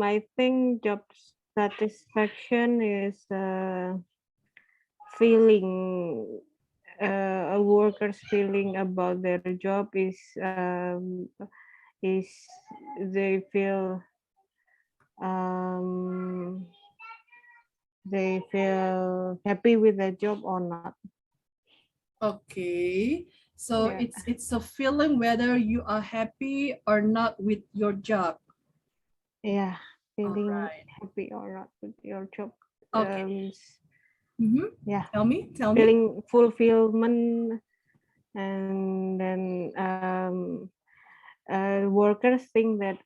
I think job satisfaction is feeling a worker's feeling about their job is they feel um, they feel happy with their job or not. Okay. So Yeah, it's a feeling whether you are happy or not with your job. yeah, All feeling right. happy or not with your job. Okay. Um, Mm-hmm. yeah, Tell me, tell me. feeling fulfillment, and then workers think that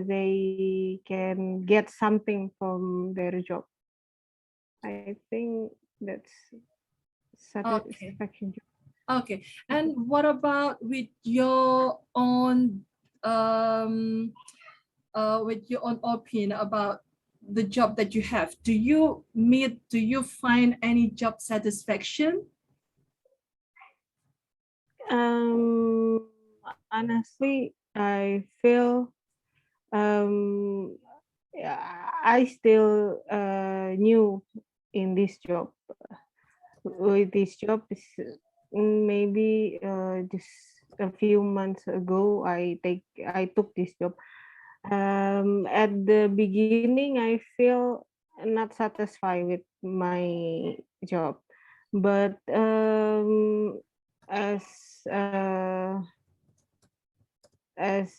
they can get something from their job. I think that's Okay. satisfaction. Okay. And what about um with your own opinion about the job that you have? Do you find any job satisfaction? Um, Honestly, I feel um, yeah, I still new in this job. With this job is maybe just a few months ago I took this job. At the beginning I feel not satisfied with my job, but as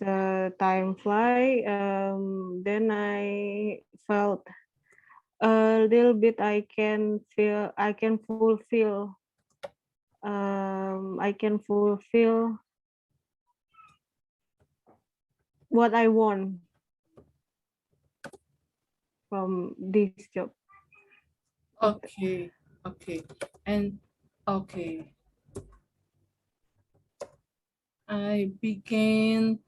uh, time fly, then I felt a little bit I can fulfill I can fulfill what I want from this job. Okay. Okay. And okay. I began.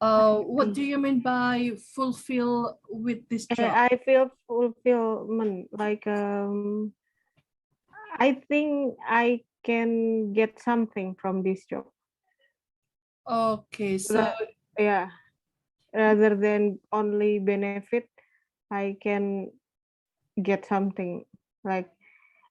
What do you mean by fulfill with this job? I feel fulfillment like I think I can get something from this job. Okay, so Ra- yeah, rather than only benefit, I can get something like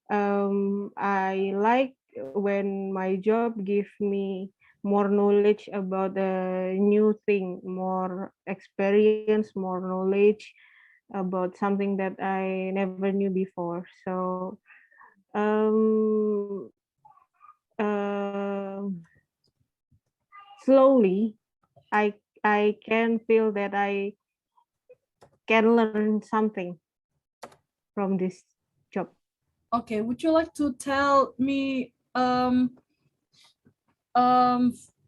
I like when my job give me more knowledge about a new thing, more experience, more knowledge about something that I never knew before. So um, uh, slowly I can feel that I can learn something from this job. okay, would you like to tell me um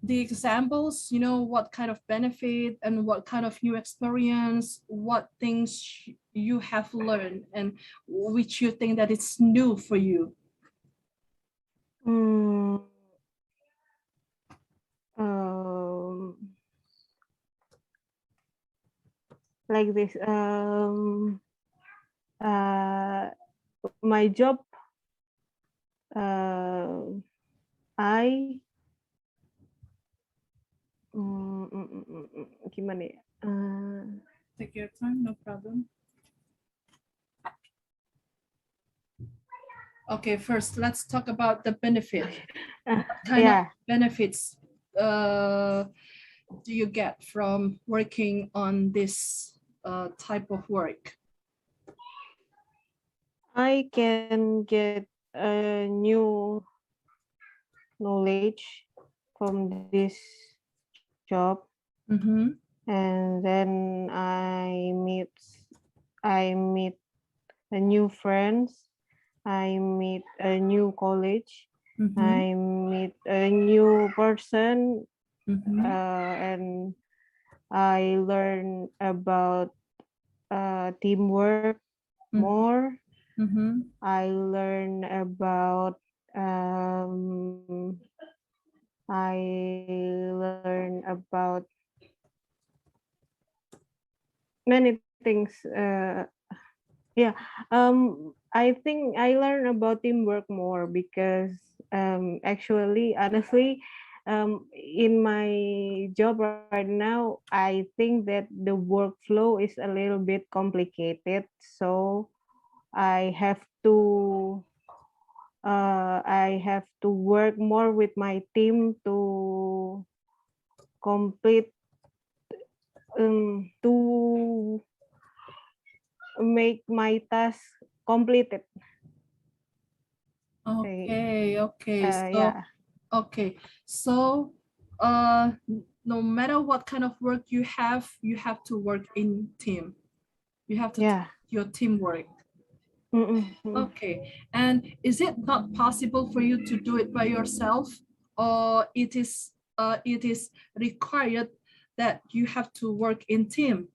the examples, what kind of benefit and what kind of new experience, what things you have learned and which you think that it's new for you? Mm, um, like this. Uh, my job. Uh, I. Gimana ya? Take your time, no problem. Okay, first let's talk about the benefit. What kind of Yeah, benefits uh, do you get from working on this type of work? I can get a new knowledge from this job, Mm-hmm. and then I meet a new friends. I meet a new college. Mm-hmm. I meet a new person, Mm-hmm. and I learn about teamwork more. Mm-hmm. I learn about I learn about many things. Yeah, I think I learn about teamwork more because actually, honestly, in my job right now, I think that the workflow is a little bit complicated. So I have to work more with my team to complete to make my task completed. Okay, okay. So Yeah, okay. So uh no matter what kind of work you have to work in team. You have to yeah. your teamwork. Mm-mm, mm. Okay. And is it not possible for you to do it by yourself, or it is required that you have to work in team?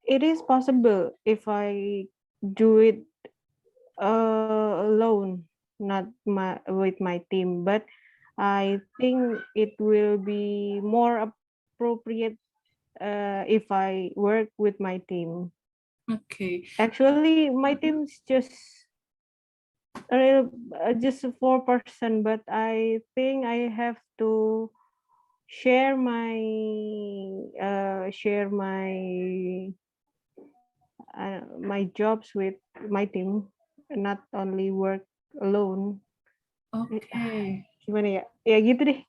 It is possible if I do it alone, not with my team. But I think it will be more appropriate if I work with my team. Okay. Actually, my Mhm. team's a little, just 4%, but I think I have to share my jobs with my team, not only work alone. Okay. Gimana ya? Ya gitu deh.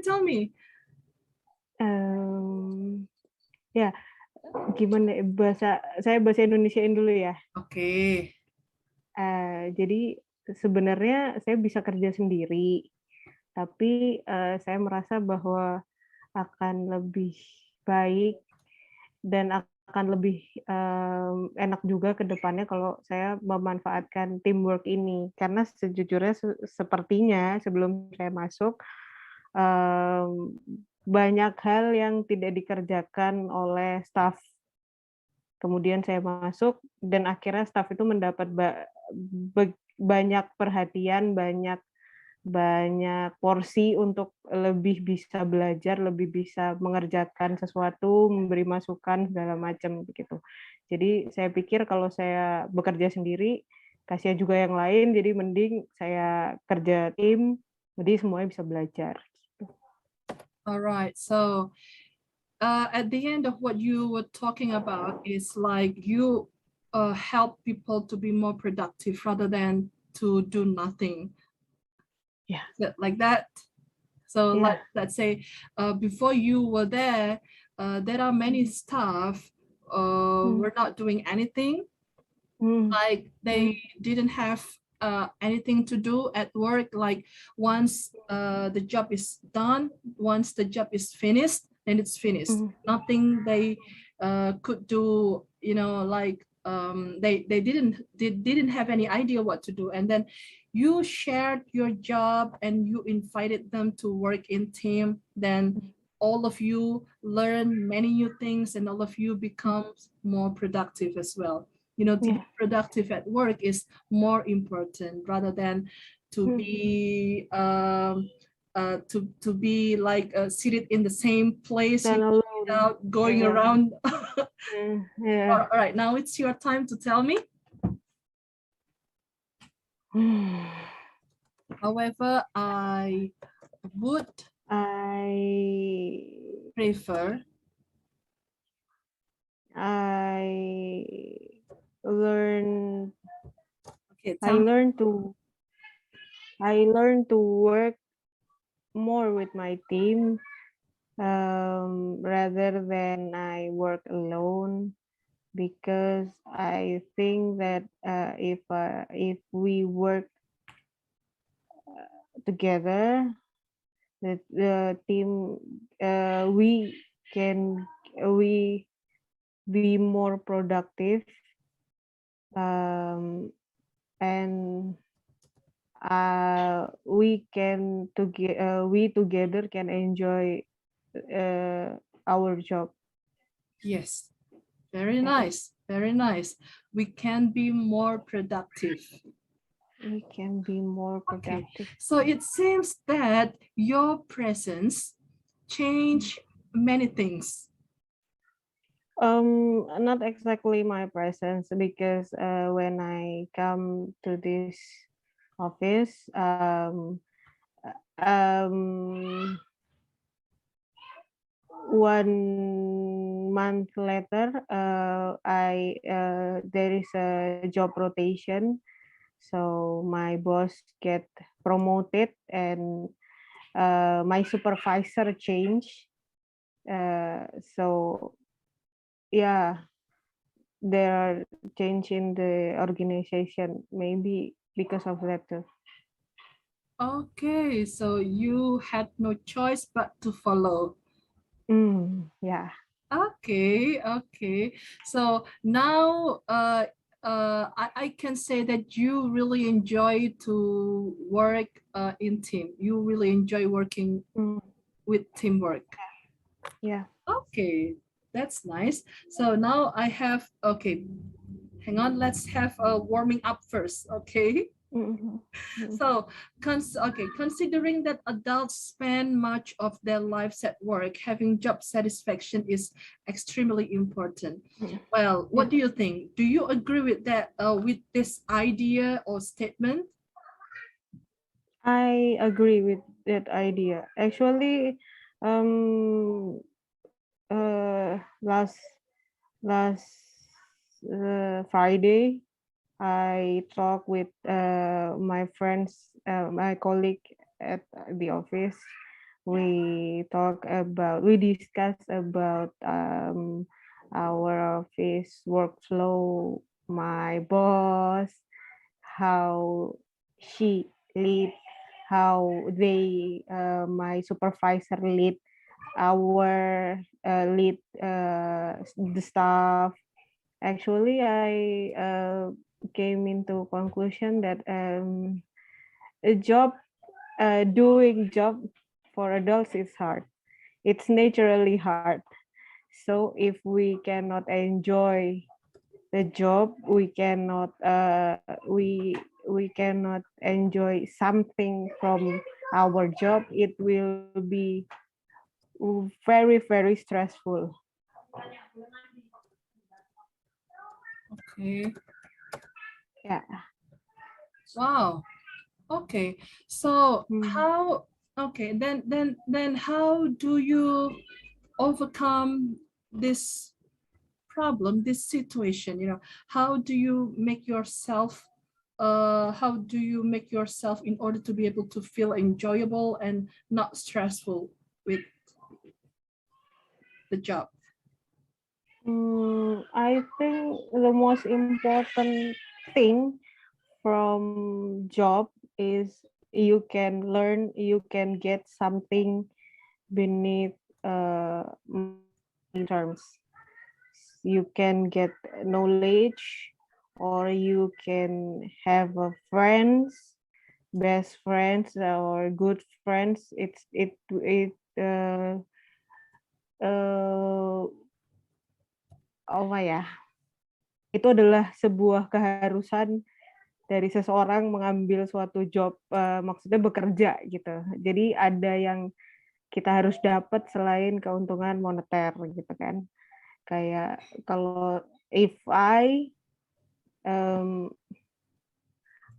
Tell me. Em, ya gimana ya, saya bahasa Indonesiain dulu ya. Okay. Jadi sebenarnya saya bisa kerja sendiri, tapi saya merasa bahwa akan lebih baik dan akan lebih enak juga ke depannya kalau saya memanfaatkan teamwork ini. Karena sejujurnya sepertinya sebelum saya masuk, banyak hal yang tidak dikerjakan oleh staff. Kemudian saya masuk dan akhirnya staff itu mendapat banyak perhatian, banyak banyak porsi untuk lebih bisa belajar, lebih bisa mengerjakan sesuatu, memberi masukan segala macam begitu. Jadi saya pikir kalau saya bekerja sendiri, kasihan juga yang lain, jadi mending saya kerja tim, jadi semuanya bisa belajar. All right. So at the end of what you were talking about is like you help people to be more productive rather than to do nothing. Yeah, Like that. So yeah. let's say before you were there are many staff Mm, were not doing anything, mm, like they mm, didn't have anything to do at work. Like once the job is done, once the job is finished, then it's finished. mm, Nothing they could do, you know, like they didn't have any idea what to do. And then you shared your job and you invited them to work in team. Then all of you learn many new things and all of you becomes more productive as well. You know, to be yeah. productive at work is more important rather than to Mm. be to be like seated in the same place, you Stand know, alone. without going Yeah. around. Yeah. All right, now it's your time to tell me. However, I would I prefer. I learn Okay, I tell me. learn to I learn to work more with my team rather than I work alone, because I think that if we work together, the team, we can we be more productive, um, and we together can enjoy uh, our job. Yes, very Yeah, nice, very nice. We can be more productive. we can be more Okay, productive. so it seems that your presence changed many things. Not exactly my presence, because when I come to this office. Um, 1 month later, I there is a job rotation, so my boss get promoted and my supervisor change. So yeah, there are change in the organization, maybe because of that too. Okay, so you had no choice but to follow. Yeah. Okay, okay. So now I can say that you really enjoy to work in team. You really enjoy working Mm, with teamwork. yeah. Okay, that's nice. So now I have, okay, hang on, let's have a warming up first, okay? Mhm. Mhm. So, considering that adults spend much of their lives at work, having job satisfaction is extremely important. Mhm. Well, Yeah. what do you think? Do you agree with that, with this idea or statement? I agree with that idea. Actually, last Friday, I talked with my friends, my colleague at the office. We discuss about our office workflow, my boss, how she lead, how my supervisor lead the staff. Actually, I came into conclusion that a job doing job for adults is hard. It's naturally hard. So if we cannot enjoy the job, we cannot enjoy something from our job. It will be very very stressful. Okay. Yeah. Wow. Okay. So Mm. how, okay, then how do you overcome this problem, this situation? How do you make yourself, how do you make yourself in order to be able to feel enjoyable and not stressful with the job? I think the most important thing from job is you can get something beneath monetary terms. You can get knowledge, or you can have a friends, best friends or good friends. Uh, Apa ya, itu adalah sebuah keharusan dari seseorang mengambil suatu job, maksudnya bekerja gitu. Jadi ada yang kita harus dapat selain keuntungan moneter gitu kan. Kayak kalau if um,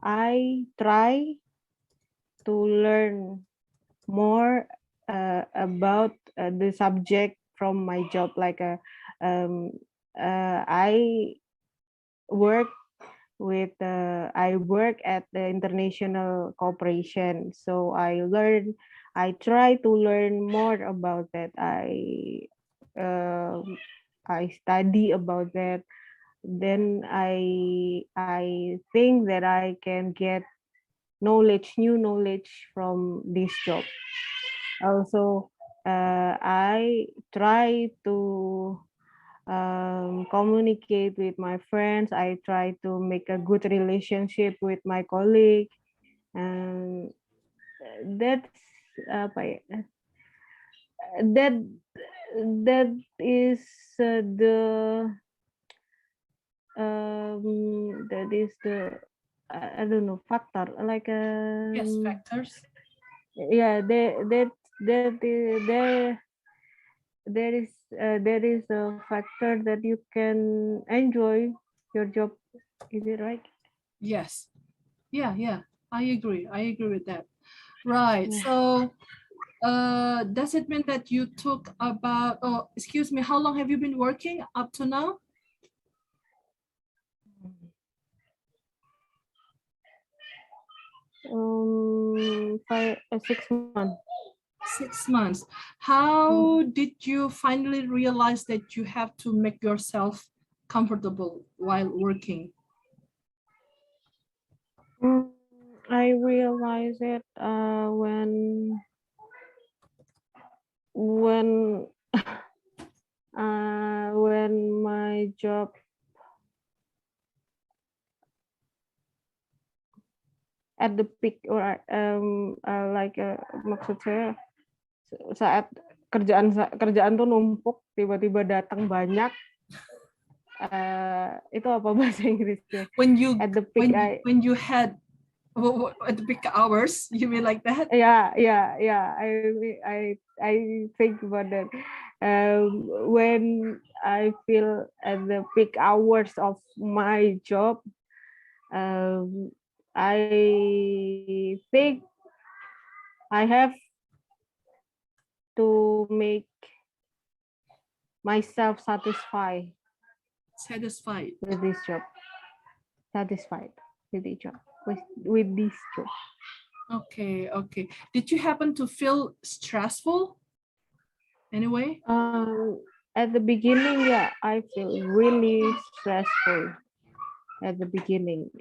I try to learn more about the subject from my job, like I work I work at the international corporation, so I try to learn more about that. Um I study about that. Then I think that I can get new knowledge from this job. Also, I try to communicate with my friends. I try to make a good relationship with my colleague, and that's apa ya? That that is that is the I don't know factor like Yes, factors. yeah there there is a factor that you can enjoy your job. Is it right? Yes. Yeah, yeah. I agree. I agree with that. Right. So, does it mean that you took about, oh, excuse me, how long have you been working up to now? 6 months. 6 months. Mm. How did you finally realize that you have to make yourself comfortable while working? Mm, I realize it when when my job at the peak or maksud saya saat kerjaan tuh numpuk tiba-tiba datang banyak itu apa bahasa Inggrisnya When you at the peak when you had at the peak hours, you mean like that? yeah I think about that when I feel at the peak hours of my job um, I think I have to make myself Satisfied. with this job satisfied with the job with this job. Okay, okay. Did you happen to feel stressful anyway? At the beginning, yeah, I feel really stressful at the beginning.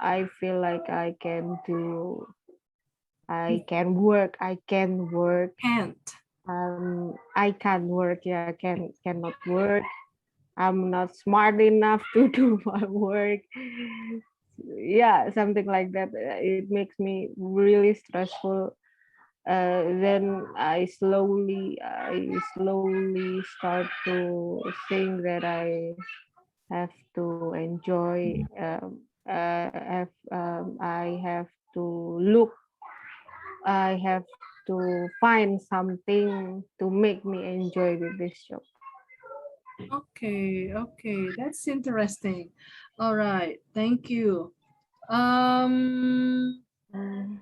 I feel like I can work, Can't. I can work, yeah, cannot work. I'm not smart enough to do my work. Yeah, something like that. It makes me really stressful. Then I slowly start to think that I have to enjoy. I have to look. I have to find something to make me enjoy with this job. Okay, okay. That's interesting. All right. Thank you. Um, Mm,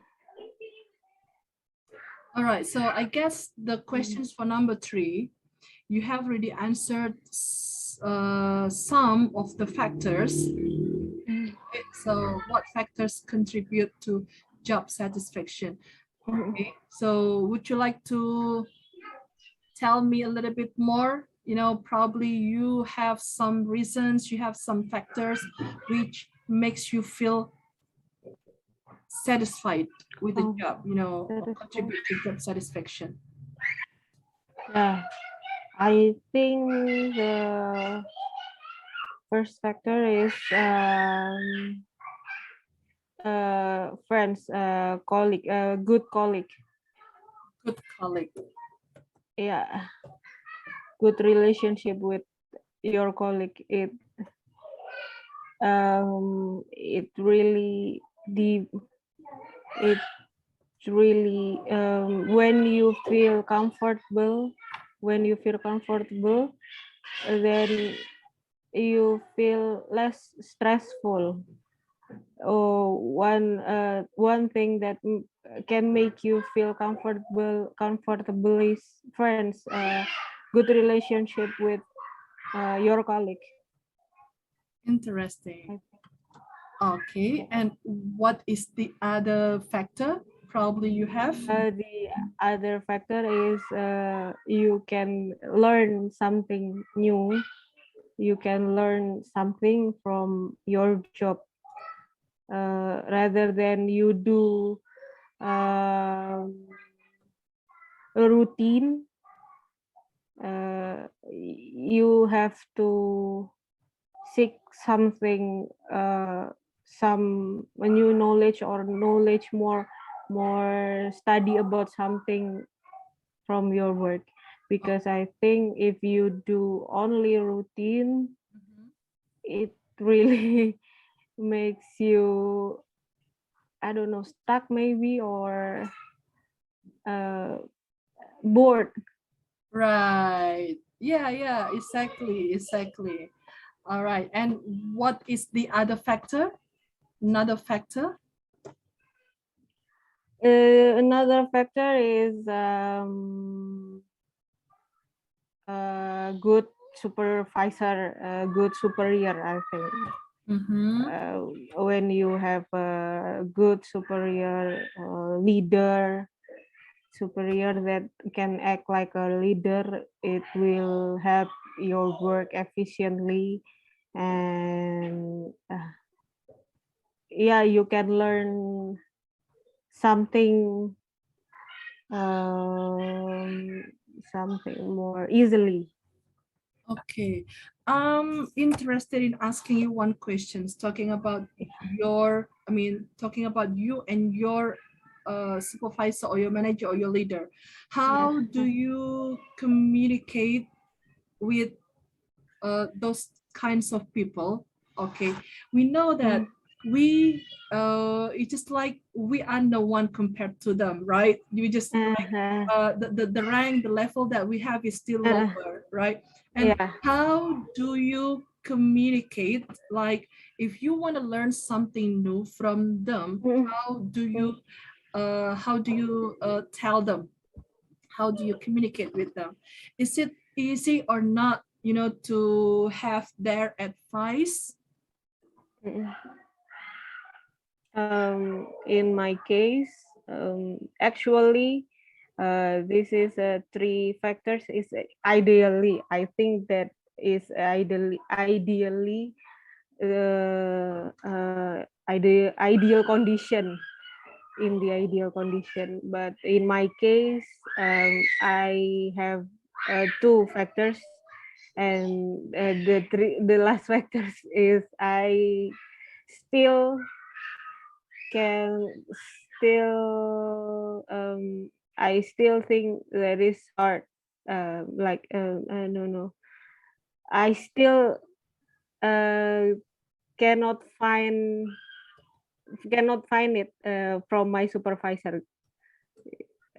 all right. So I guess the questions for number 3, you have already answered some of the factors. Okay, so what factors contribute to job satisfaction? Okay, so would you like to tell me a little bit more? You know, probably you have some reasons, you have some factors which makes you feel satisfied with the oh, job, you know, that or is fine. contribute to job satisfaction. Yeah, I think the first factor is friends, colleague, good colleague. Good colleague. Yeah, good relationship with your colleague. It really deep. It really when you feel comfortable, then you feel less stressful. Oh, one thing that can make you feel comfortable is friends, good relationship with your colleague. Interesting. Okay, and what is the other factor probably you have? The other factor is you can learn something new. You can learn something from your job rather than you do a routine. You have to seek something, some new knowledge or knowledge more study about something from your work, because I think if you do only routine, Mhm. it really makes you, I don't know, stuck maybe, or uh, bored. Right. Yeah, yeah, exactly, exactly. All right. And what is the other factor? Another factor? Another factor is good supervisor, good superior, I think. Mm-hmm. uh, when you have a good superior leader, superior that can act like a leader, it will help your work efficiently. And yeah, you can learn something, um, something more easily. Okay. Interested in asking you one question, talking about talking about you and your supervisor or your manager or your leader. Yeah. How do you communicate with those kinds of people? Okay, we know that Mm. it's just like we are no one compared to them, right? You just like Uh, the rank, the level that we have is still uh, lower, right? And yeah. how do you communicate, like if you want to learn something new from them, Mm, mm, how do you tell them, how do you communicate with them? Is it easy or not, to have their advice? mm. In my case, actually, this is three factors. Is ideally, I think that is ideally ideal condition, in the ideal condition. But in my case, I have two factors, and the last factors is I still can still I still think that is hard. Like I don't know. I still uh, cannot find cannot find it from my supervisor.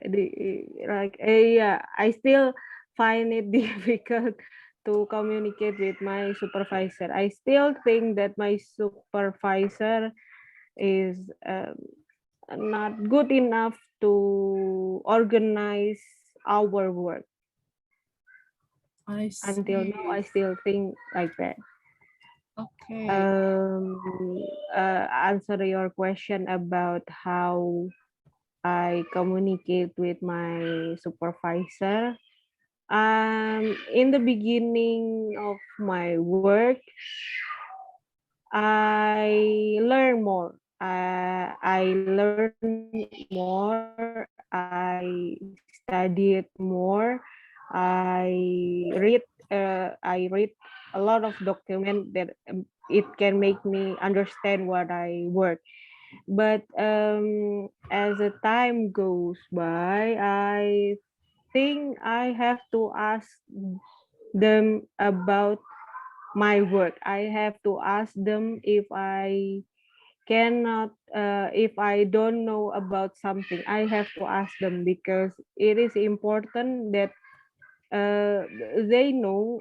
Yeah, I still find it difficult to communicate with my supervisor. I still think that my supervisor is not good enough to organize our work. I Until now, I see. still think like that. Okay. Um, answer your question about how I communicate with my supervisor. In the beginning of my work, I learn more. I learn more. I studied more. I read a lot of document that it can make me understand what I work. But as the time goes by, I think I have to ask them about my work. I have to ask them if I cannot, if I don't know about something. I have to ask them because it is important that uh, they know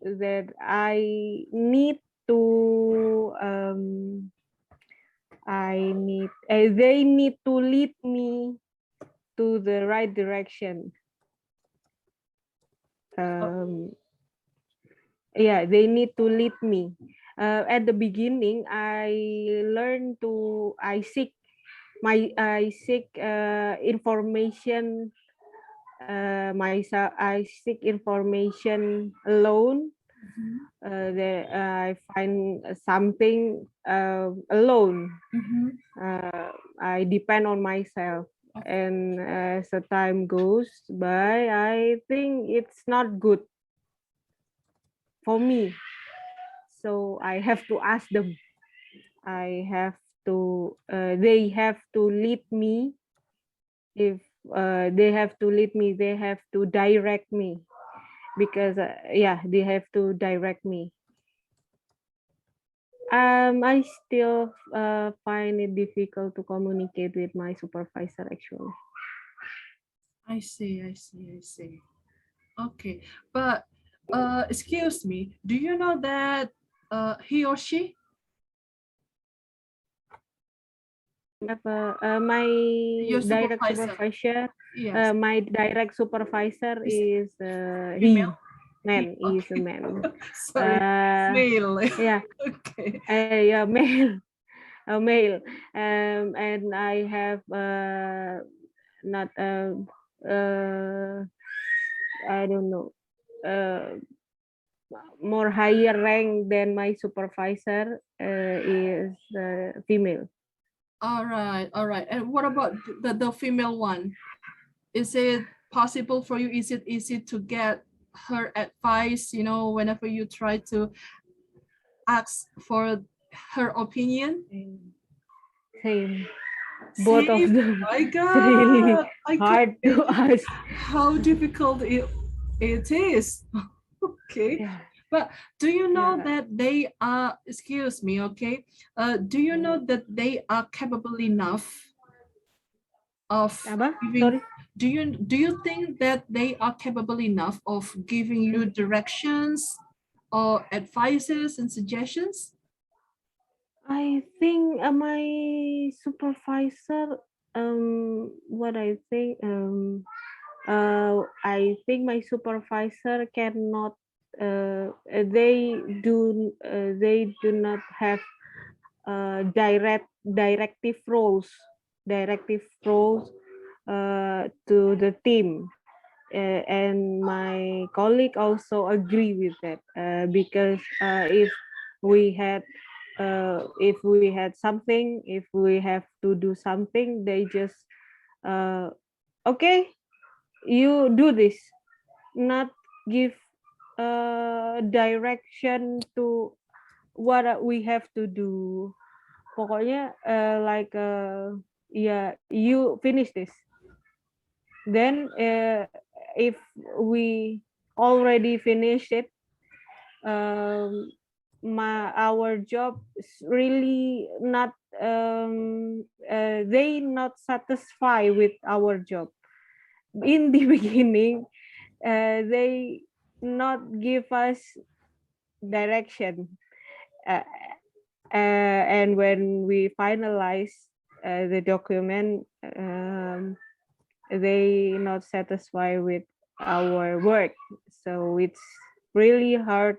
that I need to. They need to lead me to the right direction. Oh, Um, yeah, they need to lead me. At the beginning, I seek information I seek information alone. mhm, I find something alone. mhm. uh, I depend on myself. Okay. And as the time goes by, I think it's not good for me. So I have to ask them. I have they have to lead me. If they have to lead me, they have to direct me, because yeah, they have to direct me. I still find it difficult to communicate with my supervisor actually. I see, I see, I see. Okay. But excuse me, do you know that he or she My Your direct supervisor. supervisor, Yes. my direct supervisor Is is female? man. He is a Okay. man. Sorry. Male. Yeah, Okay. yeah, male, a male. And I have not I don't know, uh, more higher rank than my supervisor is female. All right. All right. And what about the female one? Is it possible for you? Is it easy to get her advice, whenever you try to ask for her opinion? Same. Both of Same. them My is really God, I can hard to imagine ask. how difficult it is. Okay. Yeah, But do you know yeah. that they are, excuse me, okay? Do you know that they are capable enough of Apa? giving, Sorry. do you think that they are capable enough of giving you directions or advices and suggestions? I think my supervisor, what I think my supervisor cannot, they do not have directive roles to the team. And my colleague also agree with that, because if we had something, if we have to do something, they just uh, okay, you do this, not give direction to what we have to do. Pokoknya yeah, you finish this. Then if we already finished it, um, our job is really not, they not satisfied with our job in the beginning. They not give us direction, uh, and when we finalize the document, they not satisfied with our work. So it's really hard.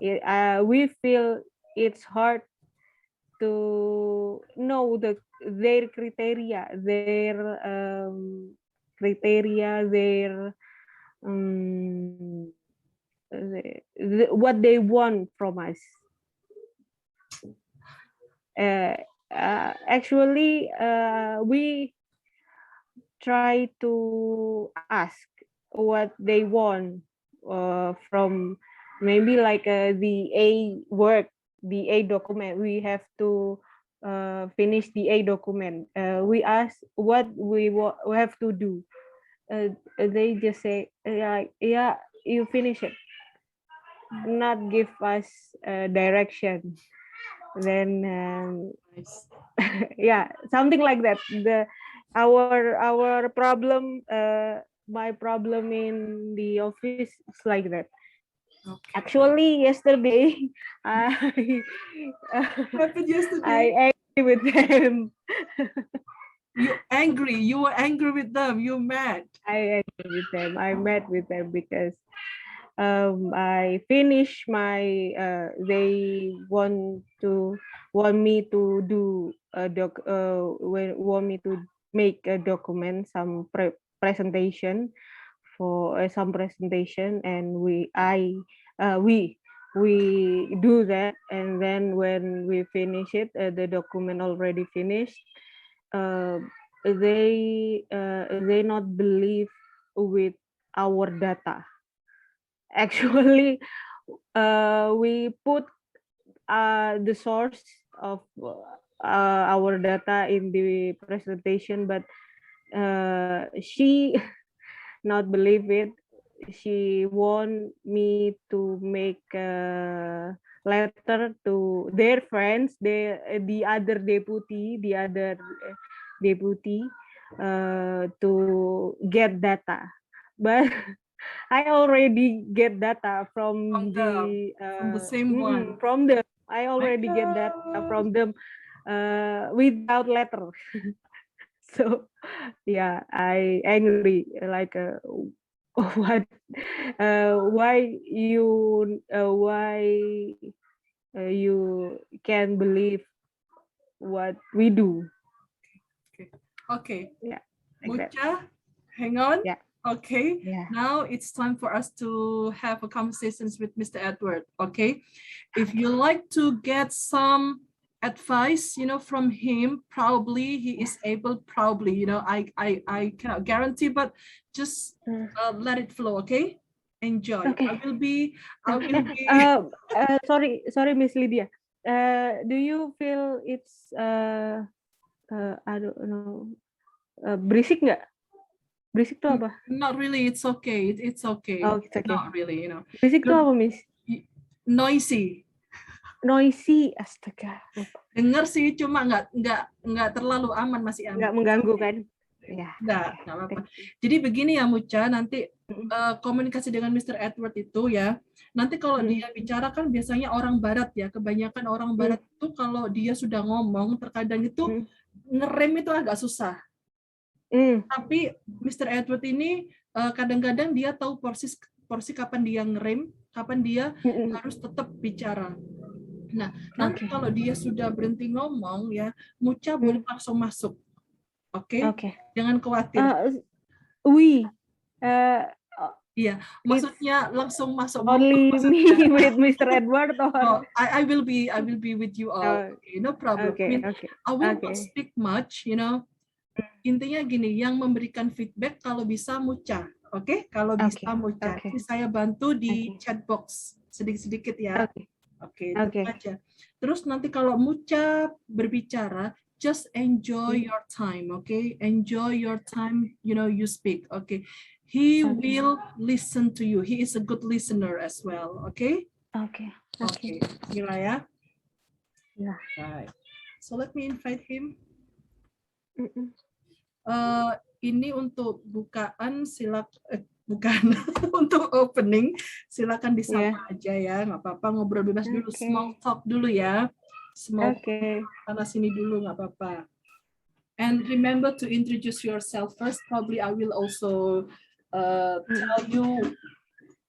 We feel it's hard to know their their um, what they want from us. uh, Actually, we try to ask what they want from, maybe like the A document. We have to finish the A document. We ask what we have to do. They just say, yeah, yeah, you finish it, not give us direction. Then Nice. yeah, something like that. Our problem, my problem in the office is like that. Okay. Actually, yesterday I Happened yesterday. I agree with them. You were angry with them, you mad. I agree with them. I met with them because I finished my want me to do a want me to make a document, some presentation for some presentation, and we do that. And then when we finish it, the document already finished. uh, they not believe with our data. Actually, we put the source of our data in the presentation, but she not believe it. She want me to make a letter to their friends, the other deputy, to get data. But I already get data From from them, the from the same one. from them. I My already get data God. from them. without letter. So yeah, I angry like what why you can believe what we do. Okay. Yeah, like that. Mucha, hang on. Yeah, Okay. yeah. Now it's time for us to have a conversations with Mr. Edward. Okay. If you Okay. like to get some advice, from him, probably he Yeah. is able, probably, I cannot guarantee, but just let it flow. Okay. Enjoy. Okay. I will be. Sorry, Miss Lydia. Do you feel it's I don't know, berisik nggak? Berisik tuh apa? Not really. It's okay. It's okay. Oh, it's okay. Not really. Berisik tuh You're apa, Miss? noisy. Noisy, astaga. Dengar sih, cuma nggak terlalu aman, masih aman. Nggak mengganggu kan? Ya. Nggak apa-apa. Thank you. Jadi begini ya Mucha, nanti Mm, komunikasi dengan Mr. Edward itu ya. Nanti kalau mm, dia bicara kan biasanya orang barat ya, kebanyakan orang mm, barat itu kalau dia sudah ngomong terkadang itu mm, ngerem itu agak susah. mm, Tapi Mr. Edward ini kadang-kadang dia tahu porsi kapan dia ngerem, kapan dia mm, harus tetap bicara. Nah, nanti Oke. kalau dia sudah berhenti ngomong ya, Mucha boleh Mm, langsung masuk. Oke? Oke. Jangan khawatir. We. Uh, Iya, it's maksudnya langsung masuk ngomong only maksudnya. me with Mr. Edward Oh, or I will be with you all. oh, Okay, no problem. I okay, mean, okay, I will not okay. speak much, Intinya gini, yang memberikan feedback kalau bisa Mucha. Oke, kalau bisa Okay, Mucha. okay, Jadi saya bantu di okay, chat box sedikit-sedikit ya. okay, Oke, itu okay. aja. Terus nanti kalau Mucha berbicara, just enjoy Mm, your time, okay? Enjoy your time, you speak, okay? He Okay, will listen to you. He is a good listener as well, okay? okay, okay. Okay, gila ya. Yeah. Right. So let me invite him. Mm-mm. Ini untuk bukaan bukan untuk opening, silakan disapa aja ya, nggak apa-apa, ngobrol bebas dulu, Okay, small talk dulu ya, small talk okay. sana sini dulu, nggak apa-apa. And remember to introduce yourself first. Probably I will also tell you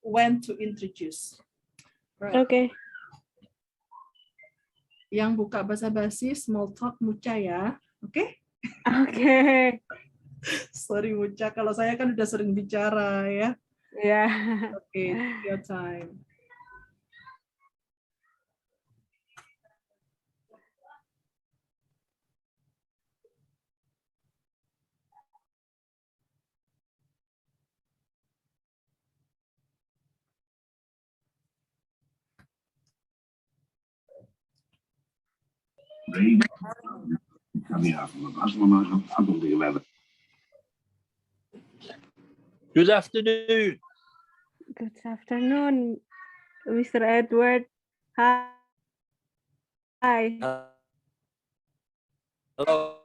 when to introduce. Right. Okay. Yang buka basa-basi, small talk Mucha ya, oke? Okay. Sorry Mucha, kalau saya kan udah sering bicara ya. Yeah. Okay, take your time. Good afternoon. Good afternoon, Mr. Edward. Hi. Hello.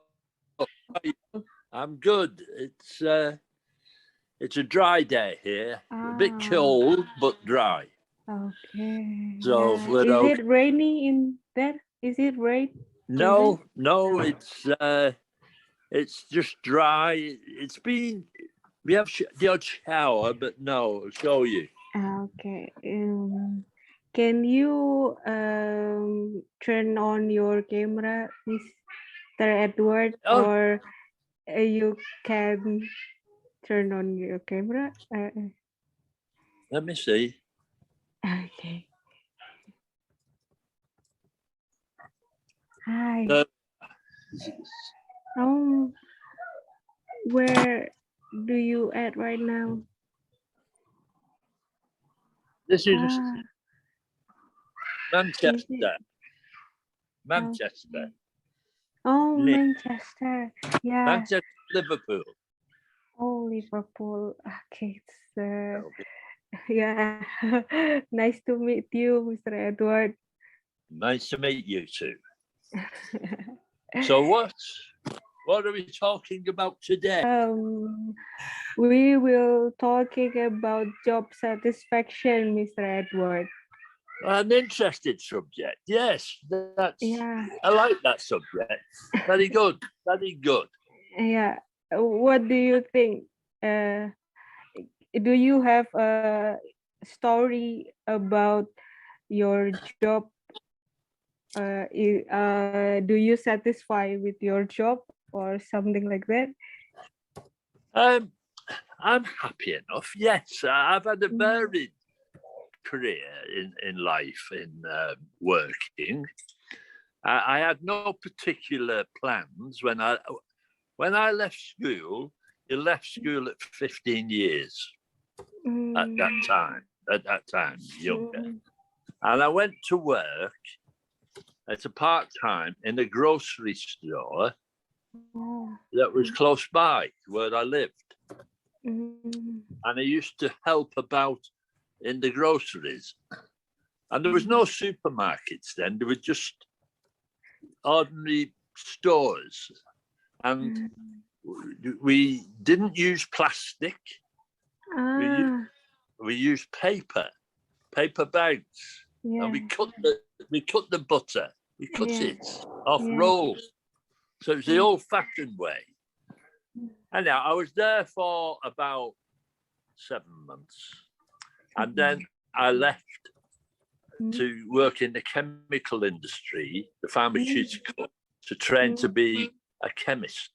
I'm good. It's a dry day here. A bit cold, but dry. Okay. So Yeah. we're Is okay. it rainy in there? Is it rain? No, it's just dry. It's been we have the odd shower, but no, I'll show you. Okay. Can you turn on your camera, Mr. Edward, Oh. or you can turn on your camera? Let me see. Okay. Hi. Where do you at right now? This is Manchester. Is it? Manchester. Oh, Nick. Manchester. Yeah. Manchester, Liverpool. Oh, Liverpool. Okay. It's yeah. Nice to meet you, Mr. Edward. Nice to meet you too. So what are we talking about today? We will talking about job satisfaction, Mr. Edward. An interesting subject. Yes, that's. Yeah, I like that subject. Very good. Very good. yeah. What do you think? Do you have a story about your job? Do you satisfy with your job or something like that? Um, I'm happy enough. Yes, I've had a varied career in life in working. I had no particular plans when I left school. I left school at 15 years at that Mm, time. At that time, younger, mm, and I went to work as a part time in a grocery store oh, that was close by where I lived, mm, and I used to help about in the groceries. And there was mm, no supermarkets then; there were just ordinary stores, and mm. we didn't use plastic. We u- Ah, we used paper bags, and yeah, we cut the butter. We cut yeah, it off yeah. rolls. So it's the Mm, old-fashioned way. And now I was there for about 7 months, and then I left mm, to work in the chemical industry, the mm, pharmaceutical, to train to mm, be a chemist,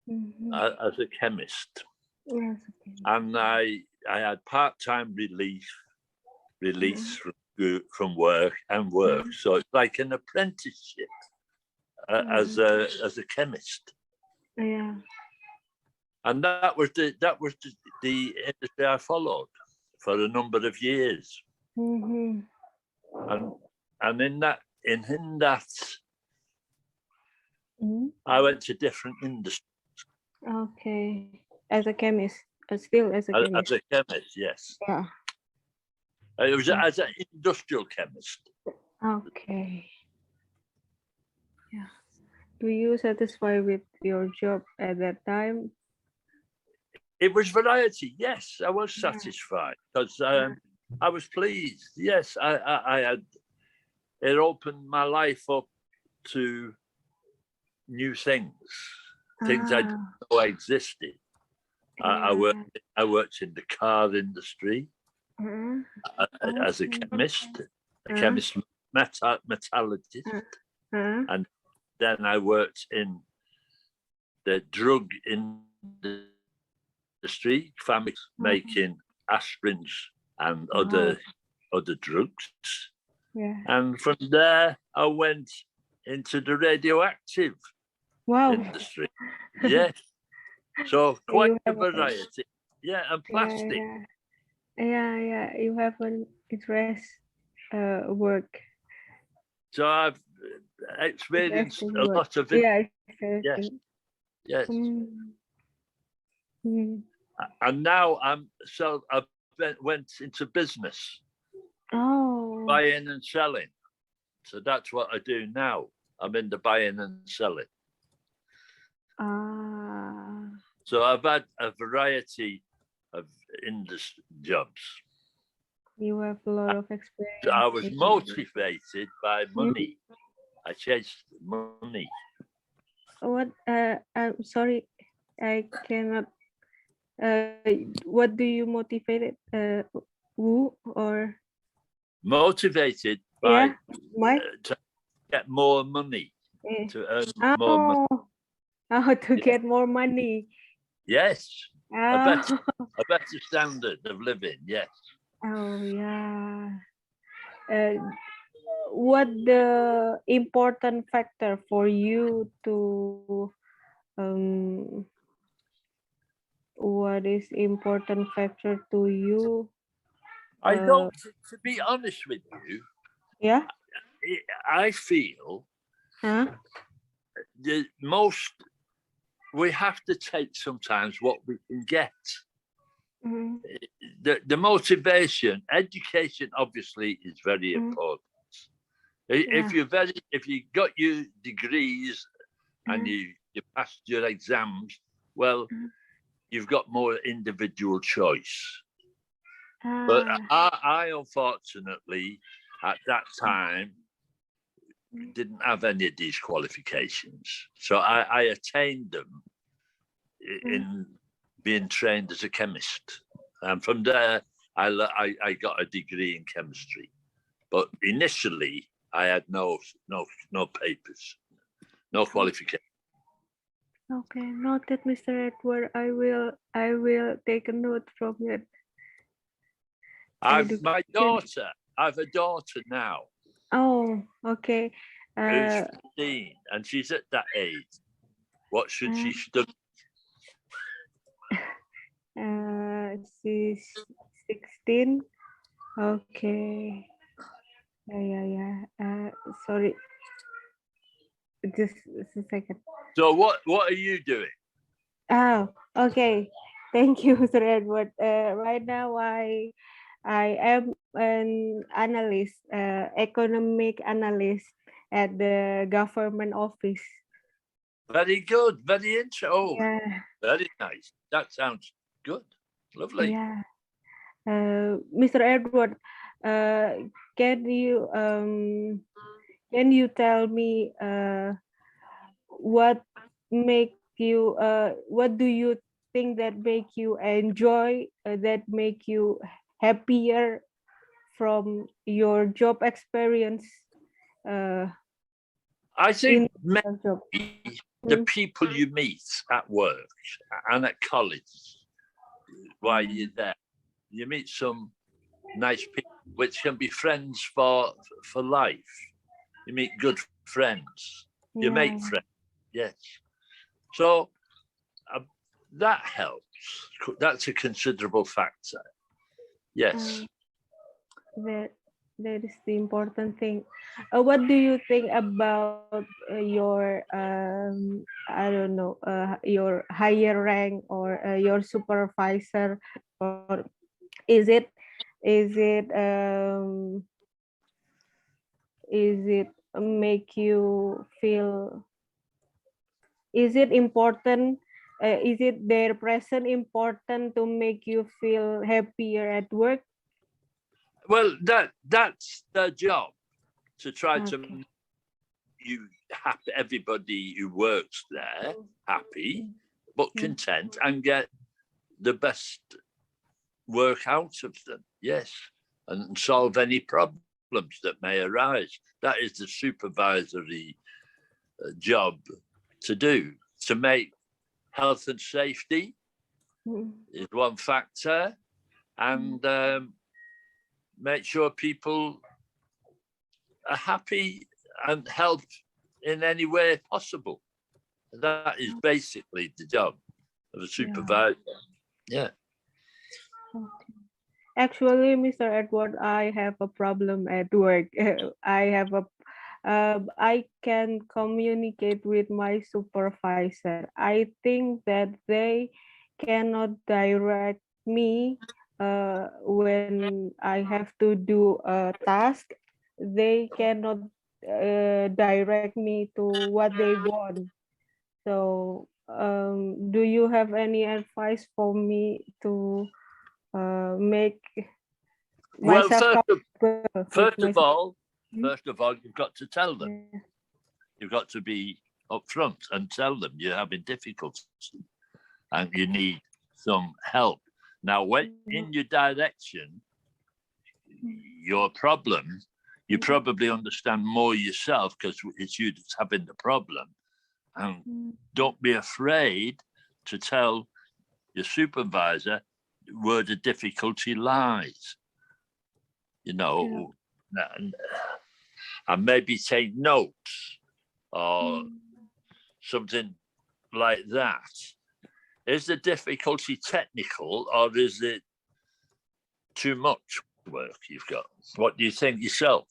mhm. as a chemist. Yes, okay. And I had part-time release Mm, from work and work. mm, So it's like an apprenticeship mm. as a chemist. Yeah. And the industry I followed for a number of years. Mm-hmm. And in that Mm. I went to different industries Okay. As a chemist, still as a chemist. as a chemist. Yes, Yeah. it was Oh, as an industrial chemist. okay. Yeah. Do you satisfy with your job at that time? It was variety. Yes, I was Yeah. satisfied because Yeah. I was pleased. Yes, I had. It opened my life up to new things I didn't Ah, know existed. I yeah. worked in the car industry Uh, as a okay. Uh, chemist metallurgist, uh, uh, and then I worked in the drug industry, uh, making aspirins and wow. other drugs. Yeah. And from there, I went into the radioactive Wow. industry. Yes, so quite You a have a, variety. Yeah, and yeah, plastic. yeah, yeah, yeah. You have an interest work. So I've experienced Interesting a work. lot of it. Yeah, Yes, interesting. yes. Mm, mm. And now I went into business, Oh, buying and selling. So that's what I do now. I'm in the buying and selling. ah, So I've had a variety of industry jobs. you have a lot of So I experience was in. motivated by Mm. money. I chased money. What? I'm sorry, I cannot. What do you motivate it? Who or Motivated by yeah, Mike? to get more money, Eh. to earn more money. Oh, oh, to Yeah. get more money. Yes, a better Oh, a better standard of living. Yes. oh yeah. Uh, what the important factor for you to um what is important factor to you I uh don't. To be honest with you, yeah I feel huh the most we have to take sometimes what we can get. mm-hmm. The motivation, education, obviously, is very Mm-hmm. important. Yeah. If you got your degrees and Mm-hmm. you passed your exams, well, you've got more individual choice. But Ah I unfortunately at that time didn't have any of these qualifications. So I attained them in being trained as a chemist. And from there, I got a degree in chemistry. But initially, I had no papers, no qualification. Okay, noted, Mr. Edward. I will take a note from it. I've a daughter now. Oh, okay. Who's 15, and she's at that age. What should she study? She's 16. Okay. Yeah. Sorry. Just a second. So what are you doing? Oh, okay. Thank you, Mr. Edward. Right now, I am an analyst, economic analyst at the government office. Very good. Very interesting. Oh, Yeah. very nice. That sounds good. Lovely. Yeah. Mr. Edward, can you tell me what what do you think that make you enjoy, that make you happier from your job experience? I think Job. the people you meet at work and at college while you're there, you meet some nice people which can be friends for life. You meet good friends. You make friends. Yes. So that helps. That's a considerable factor. Yes. That is the important thing. What do you think about your I don't know, your higher rank or your supervisor, or is it make you feel, is it important, is it their presence important to make you feel happier at work? Well, that's their job, to try to make you happy, everybody who works there happy but content, and get the best work out of them. Yes, and solve any problems that may arise. That is the supervisory job to do. To make health and safety is one factor, and make sure people are happy and help in any way possible. That is basically the job of a supervisor. Yeah. Actually, Mr. Edward, I have a problem at work. I can communicate with my supervisor. I think that they cannot direct me when I have to do a task. They cannot direct me to what they want. So, do you have any advice for me to make Well, myself first of all, you've got to tell them. You've got to be upfront and tell them you're having difficulties and you need some help. Now, when in your direction, your problem, you probably understand more yourself because it's you that's having the problem. And don't be afraid to tell your supervisor where the difficulty lies. You know, and maybe take notes or something like that. Is the difficulty technical, or is it too much work you've got? What do you think yourself?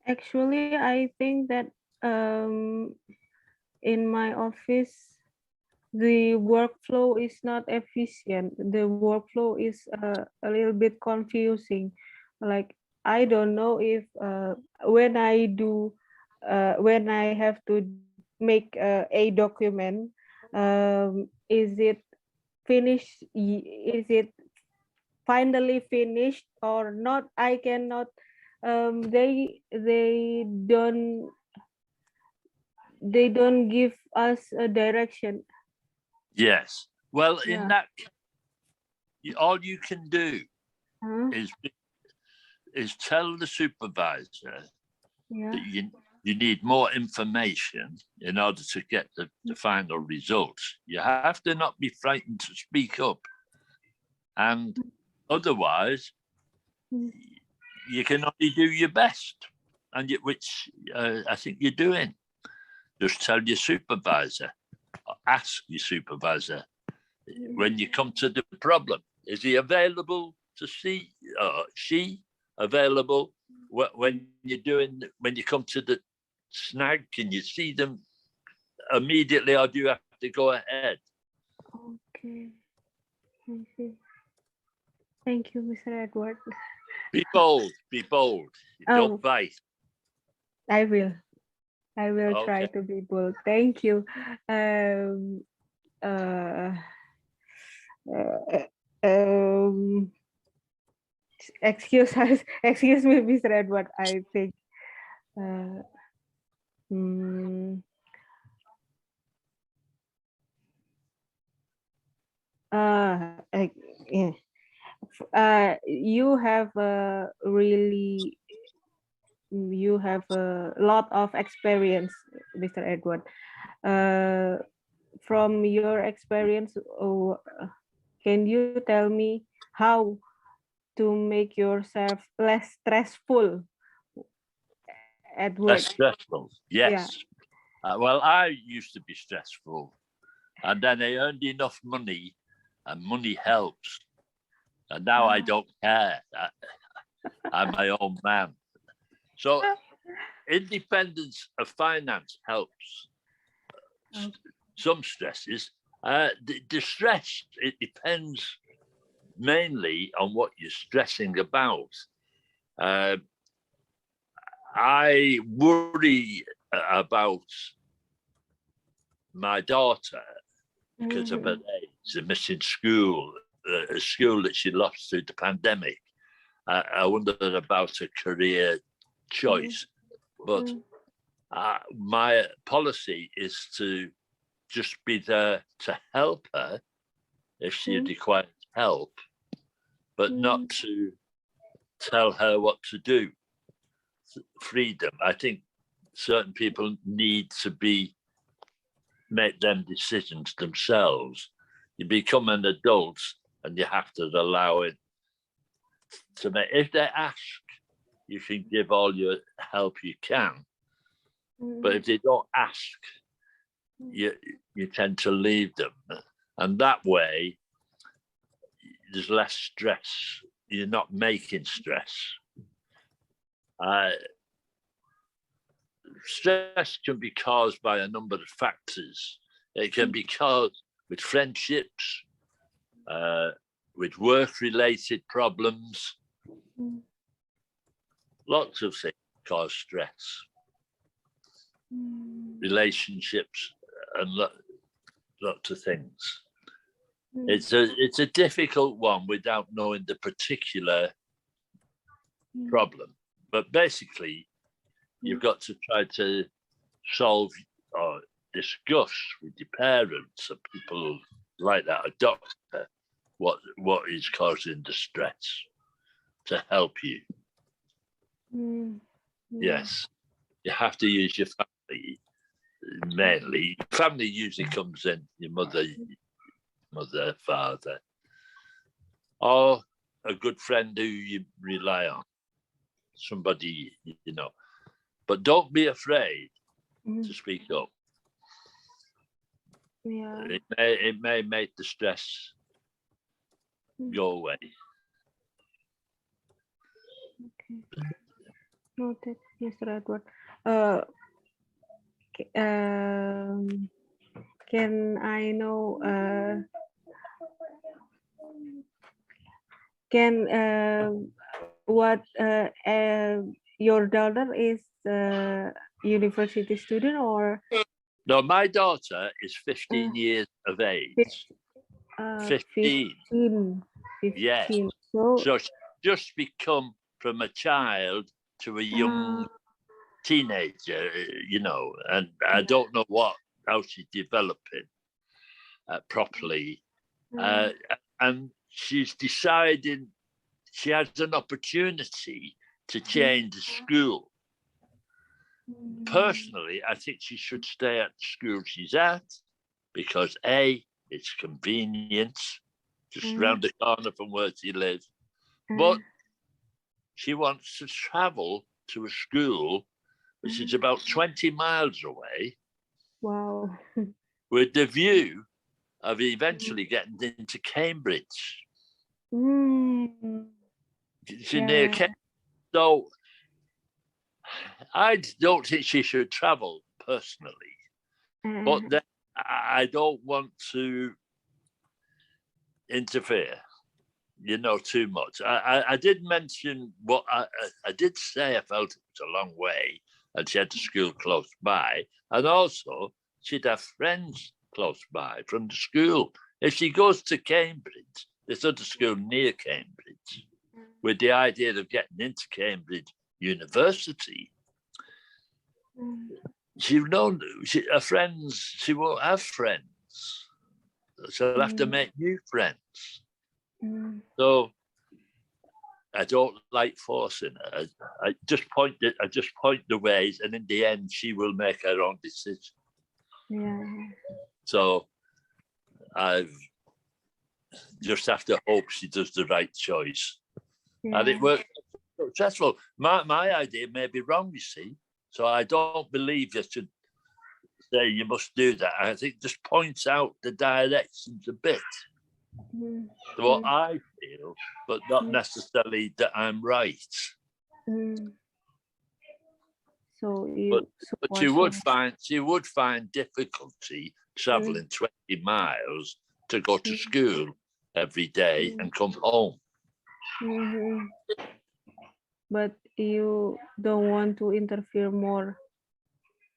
Actually, I think that in my office, the workflow is not efficient. The workflow is a little bit confusing. Like, I don't know if when I have to make a document, is it finished? Is it finally finished or not. I cannot. They don't give us a direction. Yes. Well, in Yeah. that, all you can do Huh? is tell the supervisor Yeah. that you need more information in order to get the final results. You have to not be frightened to speak up, and otherwise, Mm. you can only do your best, and which I think you're doing. Just tell your supervisor, or ask your supervisor when you come to the problem. Is he available to see? She available when you're doing when you come to the snag? Can you see them immediately, or do you have to go ahead? Okay. I see. Thank you, Mr. Edward. Be bold. Be bold. Don't Oh, bite. I will. I will try Okay. to be bold. Thank you. Um. Uh. uh, um. Excuse us. Excuse me, Mr. Edward. I think. Uh. mm, yeah. You have a really you have a lot of experience, Mr. Edward. Uh, from your experience, can you tell me how to make yourself less stressful at work? That's stressful. Yeah. Yes. Well, I used to be stressful, and then I earned enough money, and money helps. And now I don't care. I'm my own man. So independence of finance helps. Some stresses. The stress, it depends mainly on what you're stressing about. Uh, I worry about my daughter because of her age, missing school, a school that she lost through the pandemic. I wondered about a career choice, but my policy is to just be there to help her if she requires help, but not to tell her what to do. Freedom. I think certain people need to make them decisions themselves. You become an adult and you have to allow it to make. If they ask, you can give all your help you can. But if they don't ask, you tend to leave them. And that way, there's less stress. You're not making stress. Stress can be caused by a number of factors. It can be caused with friendships, with work-related problems. Lots of things cause stress. Relationships and lots of things. It's a difficult one without knowing the particular problem. But basically, you've got to try to solve or discuss with your parents or people like that, a doctor, what is causing the stress to help you. Yes, you have to use your family mainly. Family usually comes in your mother, father, or a good friend who you rely on, somebody you know. But don't be afraid to speak up. Yeah. It may make the stress go away. Okay. Noted, Mr. Edward. Uh, can I know? Can what your daughter is university student or No, my daughter is 15 years of age. 15. 15? Yes. 15. So, So she just become from a child to a young teenager, and I don't know how she's developing properly. uh, And she's deciding she has an opportunity to change the school. Personally, I think she should stay at the school she's at because A, it's convenient, just round the corner from where she lives. But she wants to travel to a school which is about 20 miles away wow. with the view of eventually getting into Cambridge. Mm, She's near yeah. Cambridge. So I don't think she should travel personally, but Uh, then I don't want to interfere, too much. I did mention what I did say. I felt it was a long way, and she had the school close by, and also she'd have friends close by from the school. If she goes to Cambridge, there's other school near Cambridge, with the idea of getting into Cambridge University. Her friends. She won't have friends. She'll have to make new friends. So I don't like forcing her. I just point the ways, and in the end, she will make her own decision. yeah. So I just have to hope she does the right choice, and it works successful. My idea may be wrong, you see. So I don't believe you should say you must do that. I think just points out the directions a bit. What I feel, but not necessarily that I'm right. So But you she support would her. find difficulty traveling 20 miles to go to school every day and come home. Mhm. But you don't want to interfere more.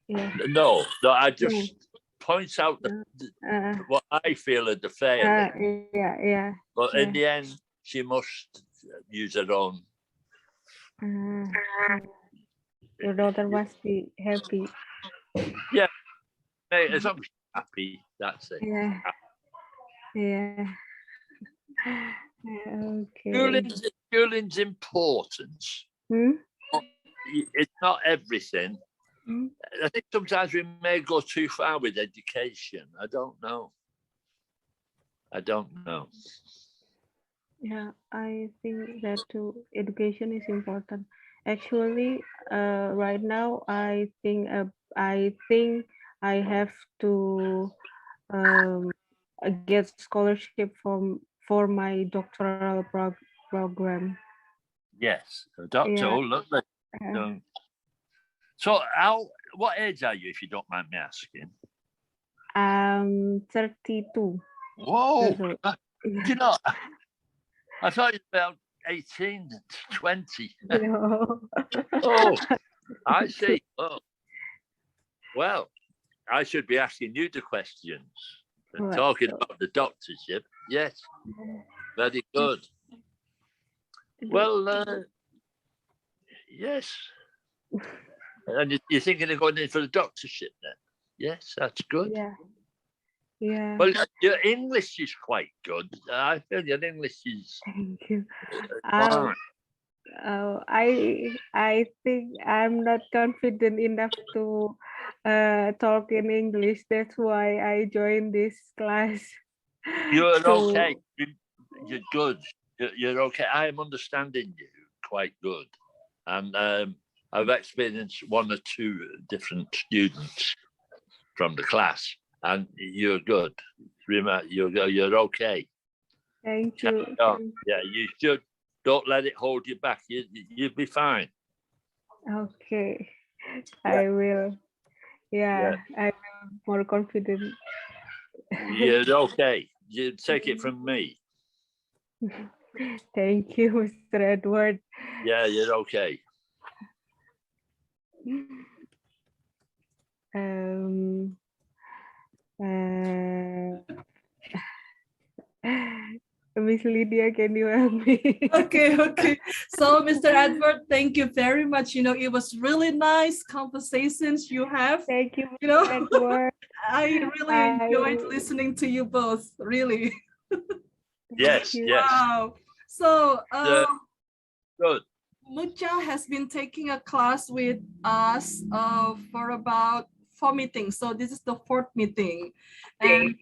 Yeah. No, I No. just points out Uh, what I feel are the failing. yeah. But Yeah. in the end, she must use her own. Uh, your daughter must be happy. Yeah, as long as she's happy, that's it. Yeah. Yeah. Okay. Schooling's important. Hmm? It's not everything. Hmm? I think sometimes we may go too far with education. I don't know. Yeah, I think that too. Education is important. Actually, right now, I think I have to um, get scholarship for my doctoral program. Yes, a doctor. Yeah. Oh, lovely. uh, So, what age are you, if you don't mind me asking? I'm 32 Whoa, years old. you know, I thought you were about 18 to 20. No. Oh, I see. Oh, well, I should be asking you the questions. And What? talking about the doctorship, yes, very good. Well, yes. And you're thinking of going in for the doctorship then? Yes, that's good. Yeah. Yeah. Well, your English is quite good. I feel your English is Thank you. fine. I think I'm not confident enough to talk in English. That's why I joined this class. You're okay. To You're good. You're okay. I'm understanding you quite good. And I've experienced one or two different students from the class, and you're good. Remember, you're okay. Thank Carry you. on. Yeah, you should. Don't let it hold you back. You'll be fine. Okay, Yeah. I will. Yeah, Yeah, I will more confident. you're okay. You take it from me. Thank you, Mr. Edward. Yeah, you're okay. Uh, Miss Lydia, can you help me? Okay. So, Mr. Edward, thank you very much. It was really nice conversations you have. Thank you, You know, Mr. Edward. I really enjoyed listening to you both. Really. Yes, you. yes. Wow. So, Good. Mucha has been taking a class with us for about 4 meetings. So this is the 4th meeting, and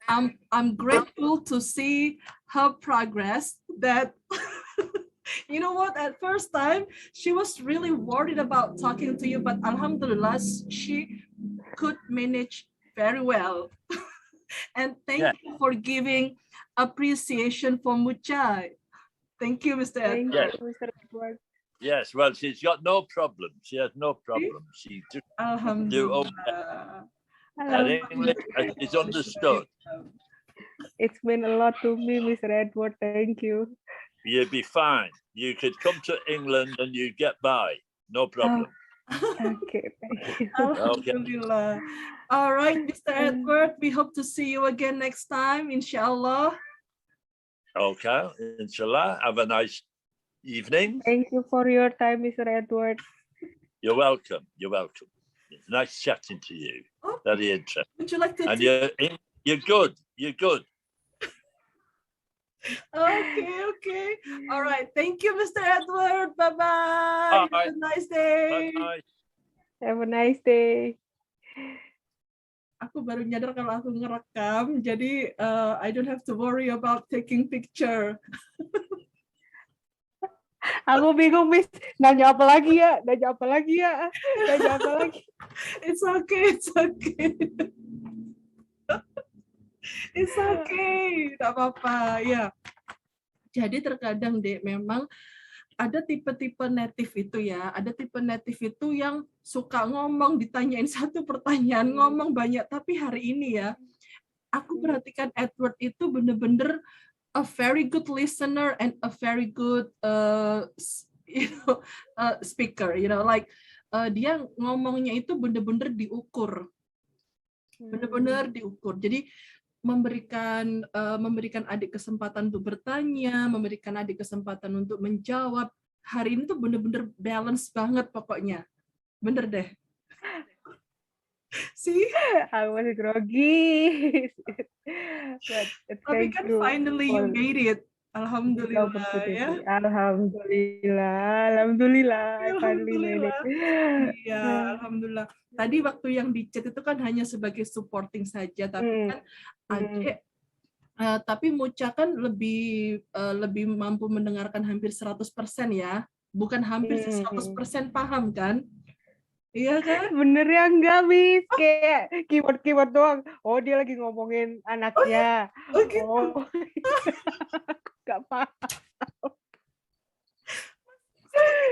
I'm grateful to see her progress. That you know what? At first time, she was really worried about talking to you, but Alhamdulillah, she could manage very well. And thank you for giving appreciation for Mucha. Thank you, Mr. Thank Edward. you, Mr. Edward. Yes, well, she's got no problem. She has no problem. She just do okay. And English is understood. It's been a lot to me, Mr. Edward. Thank you. You'd be fine. You could come to England and you'd get by. No problem. Okay, thank you. Alhamdulillah. All right, Mr. Edward, we hope to see you again next time, inshallah. Okay, inshallah. Have a nice evening. Thank you for your time, Mr. Edward. You're welcome. You're welcome. It's nice chatting to you. Oh, Very interesting. would you like to? And you're good. You're good. Okay. All right. Thank you, Mr. Edward. Bye-bye. Bye. Have a nice day. Bye-bye. Have a nice day. Aku baru nyadar kalau aku ngerekam, jadi I don't have to worry about taking picture. Aku bingung, Miss. Nanya apa lagi ya? It's okay. It's okay. Tidak apa-apa. Ya. Jadi terkadang memang ada tipe-tipe native itu ya. Ada tipe native itu yang suka ngomong, ditanyain satu pertanyaan, ngomong banyak. Tapi hari ini ya, aku perhatikan Edward itu bener-bener a very good listener and a very good speaker. Like dia ngomongnya itu bener-bener diukur. Bener-bener diukur. Jadi memberikan adik kesempatan untuk bertanya, memberikan adik kesempatan untuk menjawab. Hari ini tuh bener-bener balance banget pokoknya. Bener deh. See? I was groggy. Tapi kan finally you made it. Alhamdulillah ya. Alhamdulillah. I finally made it. Iya, alhamdulillah. Tadi waktu yang di chat itu kan hanya sebagai supporting saja, tapi kan adik tapi Mucha kan lebih mampu mendengarkan hampir 100% ya. Bukan hampir 100% paham kan? Iya kan? Bener ya enggak, Miss? Kayak keyword-keyword doang. Oh, dia lagi ngomongin anaknya. Gitu. Gak paham.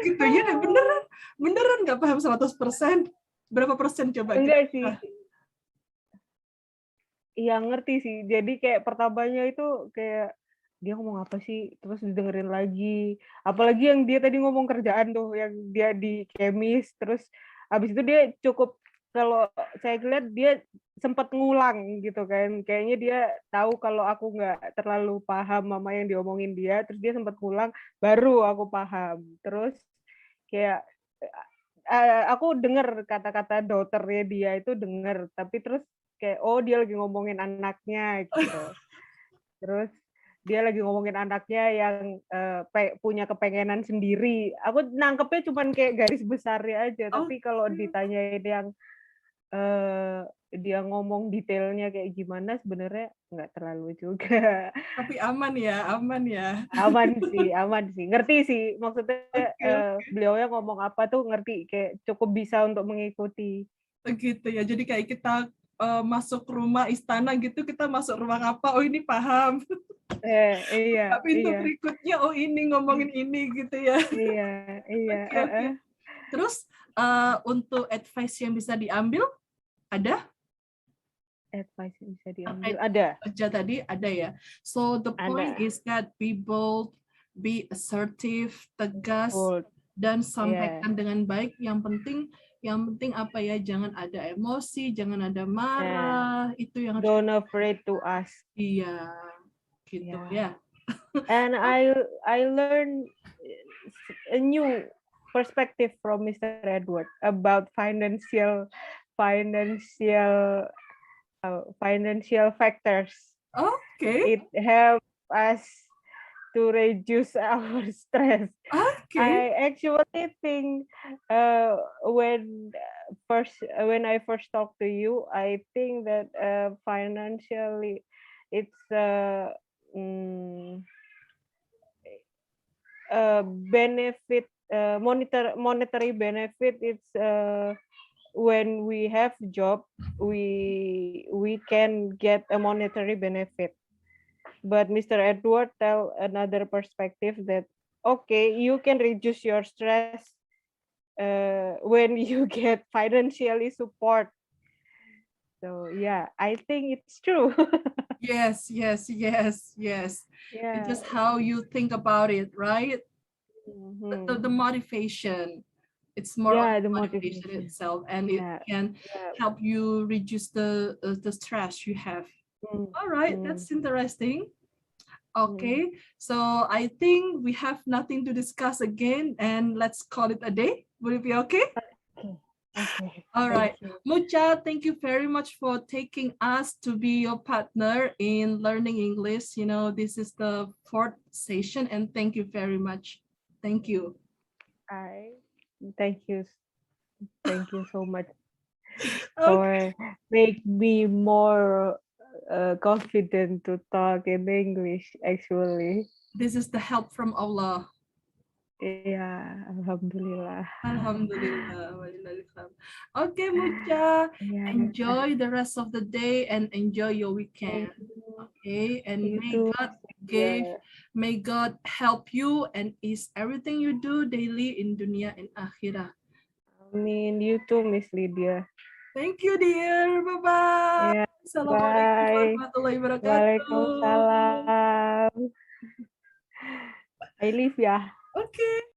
Gitu ya, beneran nggak paham 100%. Berapa persen coba? Enggak sih. Iya ngerti sih. Jadi kayak pertamanya itu kayak dia ngomong apa sih, terus didengerin lagi. Apalagi yang dia tadi ngomong kerjaan tuh, yang dia di kemis, terus habis itu dia cukup, kalau saya lihat dia sempat ngulang gitu kan. Kayaknya dia tahu kalau aku nggak terlalu paham mama yang diomongin dia, terus dia sempat ngulang, baru aku paham. Terus kayak aku denger kata-kata daughternya dia itu denger, tapi terus kayak oh dia lagi ngomongin anaknya gitu. Terus dia lagi ngomongin anaknya yang punya kepengenan sendiri. Aku nangkepnya cuman kayak garis besarnya aja, tapi kalau ditanyain yang dia ngomong detailnya kayak gimana, sebenarnya nggak terlalu juga. Tapi aman ya. Aman sih. Ngerti sih, maksudnya beliaunya ngomong apa tuh ngerti, kayak cukup bisa untuk mengikuti. Begitu ya, jadi kayak kita masuk rumah istana gitu, kita masuk ruang apa, oh ini paham. Iya. Tapi pintu berikutnya, oh ini ngomongin ini gitu ya. Iya. Okay. Terus untuk advice yang bisa diambil, ada? Advice yang bisa diambil, ada. Aja tadi ada ya. So the point is that be bold, be assertive, tegas, dan sampaikan dengan baik. Yang penting apa ya, jangan ada emosi, jangan ada marah. Itu yang don't afraid to ask. Iya, gitu ya. And I learned a new perspective from Mr. Edward about financial financial factors. Okay. It helps us to reduce our stress. Okay. I actually think when I first talked to you, I think that financially it's mm, benefit monetary benefit. It's when we have job, we can get a monetary benefit. But Mr. Edward tell another perspective that okay, you can reduce your stress when you get financially support. So yeah, I think it's true. Yes, yes, yes, yes. It's Yeah. just how you think about it, right? The Mhm. motivation. It's more on Yeah, the the motivation motivation. itself, and it Yeah. can Yeah. help you reduce the stress you have. Mm, All right, mm, that's interesting. mm. Okay, so I think we have nothing to discuss again, and let's call it a day. Would it be okay? Okay. Okay. All Thank right. you. Mucha, thank you very much for taking us to be your partner in learning English. This is the fourth session, and thank you very much. Thank you. I thank you. Thank you so much Okay. for make me more confident to talk in English actually. This is the help from Allah. Yeah, alhamdulillah. Alhamdulillah. Walillahilhamd. Okay, Mucha. Yeah. Enjoy the rest of the day and enjoy your Thank weekend. you. Okay, and You too, Miss Lydia. may God help you and ease everything you do daily in dunya and akhirah. Amin. You too, Miss Lydia. Thank you, dear. Bye bye. Yeah. Assalamualaikum Bye. warahmatullahi wabarakatuh. Waalaikumsalam. I leave ya. Okay.